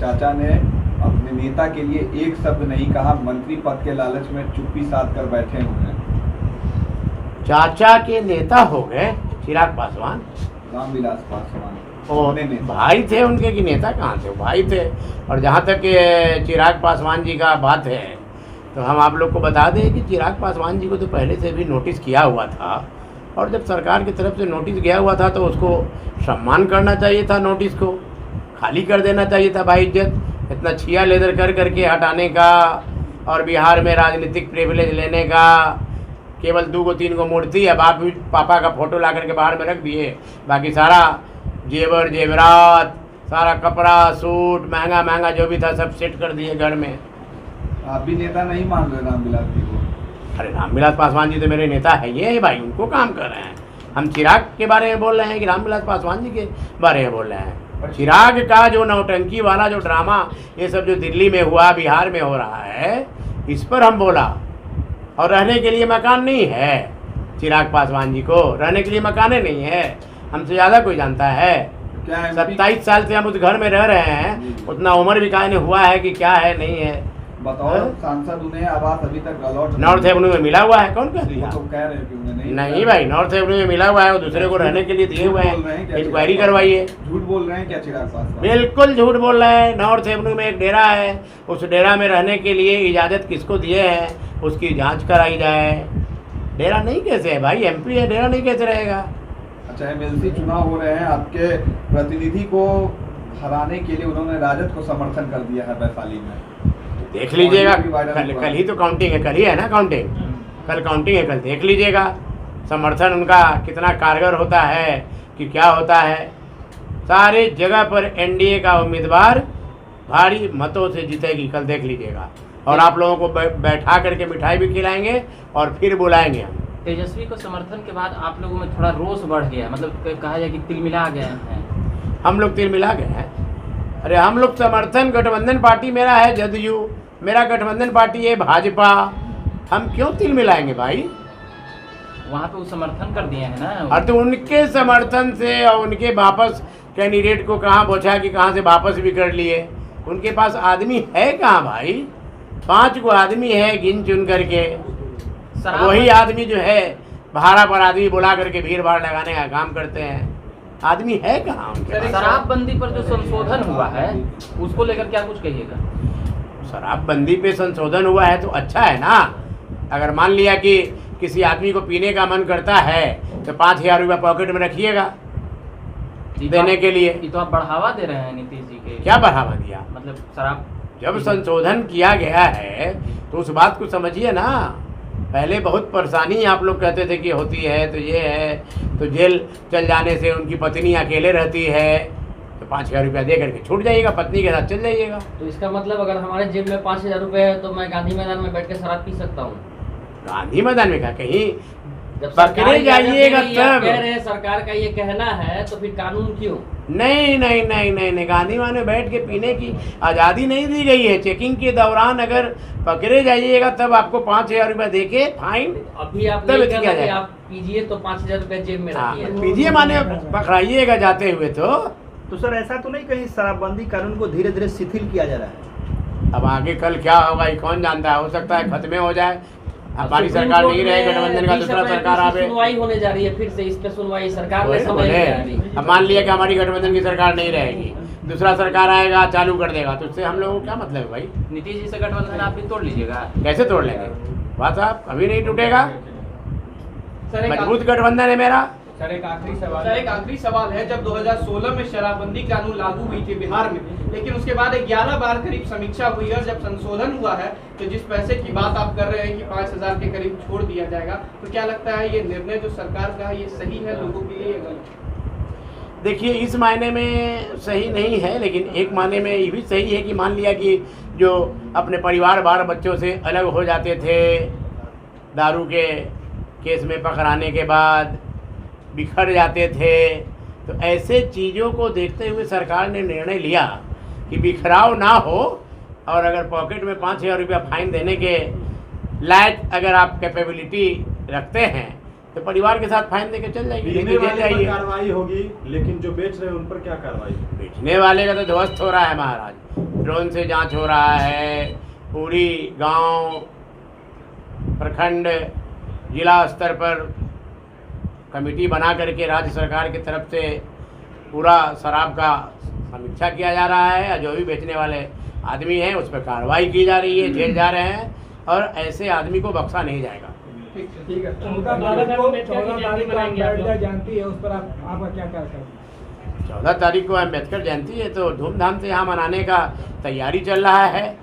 चाचा ने अपने नेता के लिए एक शब्द नहीं कहा, मंत्री पद के लालच में चुप्पी साध कर बैठे हुए हैं। चाचा के नेता हो गए चिराग पासवान, रामविलास पासवान और भाई थे उनके कि नेता कहाँ थे, वो भाई थे। और जहाँ तक चिराग पासवान जी का बात है तो हम आप लोग को बता दें कि चिराग पासवान जी को तो पहले से भी नोटिस किया हुआ था, और जब सरकार की तरफ से नोटिस गया हुआ था तो उसको सम्मान करना चाहिए था, नोटिस को खाली कर देना चाहिए था भाई। इज्जत इतना छिया लेदर कर करके हटाने का और बिहार में राजनीतिक प्रिविलेज लेने का, केवल 2-3 को मूर्ति है, बाप पापा का फोटो ला करके बाहर में रख दिए, बाकी सारा जेवर जेवरात, सारा कपड़ा सूट महंगा महंगा जो भी था सब सेट कर दिए घर में। आप भी नेता नहीं मान रहे रामविलास जी को? अरे रामविलास पासवान जी तो मेरे नेता है, ये है भाई, उनको काम कर रहे हैं। हम चिराग के बारे में बोल रहे हैं कि रामविलास पासवान जी के बारे में बोल रहे हैं? चिराग का जो नौटंकी वाला जो ड्रामा ये सब जो दिल्ली में हुआ, बिहार में हो रहा है, इस पर हम बोला। और रहने के लिए मकान नहीं है चिराग पासवान जी को, रहने के लिए मकाने नहीं है, हमसे ज़्यादा कोई जानता है। 27 साल से हम उस घर में रह रहे हैं, उतना उम्र भी काहे हुआ है कि क्या है नहीं है। बताओ, सांसद उन्हें आवास अभी तक अलॉट नॉर्थ एवेन्यू में मिला हुआ है, कौन कह दिया? तो कह रहे हैं कि उन्हें नहीं भाई, नॉर्थ एवेन्यू में मिला हुआ है, वो दूसरे को रहने के लिए दिए हुए हैं, इंक्वायरी करवाइए। झूठ बोल रहे हैं क्या चिराग पासवान? बिल्कुल झूठ बोल रहे हैं। नॉर्थ एवेन्यू में एक डेरा है, उस डेरा में रहने के लिए इजाज़त किसको दिए हैं उसकी जांच कराई जाए। डेरा नहीं कैसे है भाई, एमपी है, डेरा नहीं कैसे रहेगा? अच्छा, एमएलसी चुनाव हो रहे हैं, आपके प्रतिनिधि को हराने के लिए उन्होंने राजद को समर्थन कर दिया है वैशाली में, देख लीजिएगा। कल ही तो काउंटिंग है, कल ही है ना काउंटिंग, कल काउंटिंग है, कल देख लीजिएगा समर्थन उनका कितना कारगर होता है कि क्या होता है। सारे जगह पर एनडीए का उम्मीदवार भारी मतों से जीतेगी, कल देख लीजिएगा। और आप लोगों को बैठा करके मिठाई भी खिलाएंगे और फिर बुलाएंगे हम। तेजस्वी को समर्थन के बाद आप लोगों में थोड़ा रोष बढ़ गया, मतलब कहा जाए कि तिलमिला गए हैं। हम लोग तिलमिला गए हैं? अरे हम लोग समर्थन, गठबंधन पार्टी मेरा है जदयू, मेरा गठबंधन पार्टी है भाजपा, हम क्यों तिल मिलाएंगे भाई? वहाँ पे वो समर्थन कर दिए हैं ना। और तो उनके समर्थन से और उनके वापस कैंडिडेट को कहाँ पहुँचा कि कहाँ से वापस भी कर लिए। उनके पास आदमी है कहाँ भाई? 5 को आदमी है गिन चुन करके, वही आदमी जो है भाड़ा पर आदमी बुला करके भीड़ भाड़ लगाने का काम करते हैं। आदमी है कहाँ उनके? शराबबंदी पर जो संशोधन हुआ है उसको लेकर क्या कुछ कहिएगा? शराबबंदी पे संशोधन हुआ है तो अच्छा है ना। अगर मान लिया कि किसी आदमी को पीने का मन करता है तो 5,000 रुपया पॉकेट में रखिएगा देने के लिए। ये तो आप बढ़ावा दे रहे हैं नीतीश जी के। क्या बढ़ावा दिया? मतलब शराब जब संशोधन किया गया है तो उस बात को समझिए ना। पहले बहुत परेशानी आप लोग कहते थे कि होती है, तो ये है, तो जेल चल जाने से उनकी पत्नी अकेले रहती है तो 5,000 रुपया दे करके छूट जाइएगा, पत्नी के साथ चल जाइएगा। तो इसका मतलब अगर हमारे जेब में 5,000 रुपये है तो मैं गांधी मैदान में बैठ के शराब पी सकता हूँ? गांधी मैदान में क्या, कहीं जब पकड़े जाइएगा तब कह रहे हैं, सरकार का ये कहना है तो फिर कानून क्यों? नहीं नहीं नहीं नहीं नहीं, गांधी मैदान में बैठ के पीने की आज़ादी नहीं दी गई है। चेकिंग के दौरान अगर पकड़े जाइएगा तब आपको 5,000 रुपया दे के फाइन। अभी आप पीजिए तो 5,000 रुपये जेब में रखिए। पीजिए माने पकड़ाइएगा जाते हुए तो सर ऐसा तो नहीं कहीं शराबबंदी कानून को धीरे धीरे शिथिल किया जा रहा है? अब आगे कल क्या होगा ये कौन जानता है, हो सकता है खत्म हो जाए, हमारी सरकार नहीं रहे, गठबंधन का दूसरा सरकार आवे। सुनवाई होने जा रही है, फिर से इस पे सुनवाई सरकार ने समय अब मान लिया कि हमारी गठबंधन की सरकार नहीं रहेगी, दूसरा सरकार आएगा चालू कर देगा, तो उससे हम लोगों को क्या मतलब है भाई? नीतीश जी से गठबंधन आप भी तोड़ लीजिएगा। कैसे तोड़ लेंगे? बात आप कभी नहीं टूटेगा, मजबूत गठबंधन है मेरा। सर एक आखिरी सवाल है। जब 2016 में शराबबंदी कानून लागू हुई थी बिहार में, लेकिन उसके बाद 11 बार करीब समीक्षा हुई और जब संशोधन हुआ है तो जिस पैसे की बात आप कर रहे हैं कि 5,000 के करीब छोड़ दिया जाएगा, तो क्या लगता है ये निर्णय जो सरकार का है ये सही है लोगों के लिए या गलत? देखिए, इस मायने में सही नहीं है, लेकिन एक मायने में ये भी सही है कि मान लिया कि जो अपने परिवार बाल बच्चों से अलग हो जाते थे दारू के केस में पकड़ाने के बाद, बिखर जाते थे, तो ऐसे चीज़ों को देखते हुए सरकार ने निर्णय लिया कि बिखराव ना हो और अगर पॉकेट में 5,000 रुपया फाइन देने के लायक अगर आप कैपेबिलिटी रखते हैं तो परिवार के साथ फाइन देके चल जाएगी, पीने लेके जेल वाले पर जाइए। कार्रवाई होगी, लेकिन जो बेच रहे हैं उन पर क्या कार्रवाई? बेचने वाले का तो ध्वस्त हो रहा है महाराज, ड्रोन से जांच हो रहा है, पूरी गांव, प्रखंड, जिला स्तर पर कमेटी बना करके राज्य सरकार की तरफ से पूरा शराब का समीक्षा किया जा रहा है, और जो भी बेचने वाले आदमी हैं उस पर कार्रवाई की जा रही है, जेल जा रहे हैं, और ऐसे आदमी को बख्शा नहीं जाएगा। ठीक है। 14 तारीख को अम्बेडकर जयंती है, उस पर आपका क्या कार्यक्रम है? 14 तारीख को अम्बेडकर जयंती है, तो धूमधाम से यहाँ मनाने का तैयारी चल रहा है।